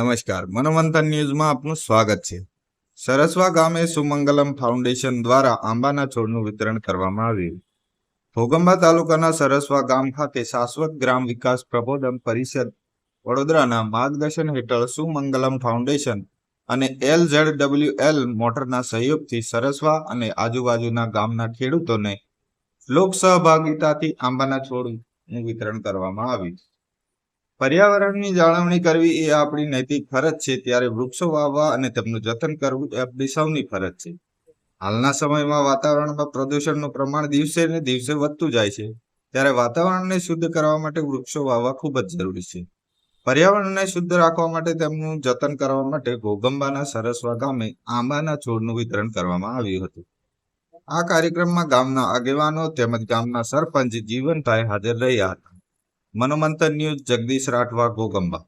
નમસ્કાર, મનોમંથન ન્યૂઝમાં આપનું સ્વાગત છે. સરસવા ગામે સુમંગલમ ફાઉન્ડેશન દ્વારા આંબાના છોડનું વિતરણ કરવામાં આવ્યું. ઘોગંબા તાલુકાના સરસવા ગામ ખાતે શાશ્વત ગ્રામ વિકાસ પ્રબોધન પરિષદ વડોદરાના માર્ગદર્શન હેઠળ સુમંગલમ ફાઉન્ડેશન અને LZWL મોટરના સહયોગથી સરસવા અને આજુબાજુના ગામના ખેડૂતોને લોક સહભાગિતાથી આંબાના છોડનું વિતરણ કરવામાં આવ્યું. પર્યાવરણની જાળવણી કરવી એ આપણી નૈતિક ફરજ છે, ત્યારે વૃક્ષો વાવવા અને તેમનું જતન કરવું એ આપણી સૌની ફરજ છે. હાલના સમયમાં વાતાવરણમાં પ્રદૂષણનું પ્રમાણ દિવસે ને દિવસે વધતું જાય છે, ત્યારે વાતાવરણને શુદ્ધ કરવા માટે વૃક્ષો વાવવા ખૂબ જ જરૂરી છે. પર્યાવરણને શુદ્ધ રાખવા માટે તેમનું જતન કરવા માટે ઘોગંબાના સરસવા ગામે આંબાના છોડનું વિતરણ કરવામાં આવ્યું હતું. આ કાર્યક્રમમાં ગામના આગેવાનો તેમજ ગામના સરપંચ જીવનભાઈ હાજર રહ્યા હતા. મનોમંથન ન્યૂઝ, જગદીશ રાઠવા, ઘોગંબા.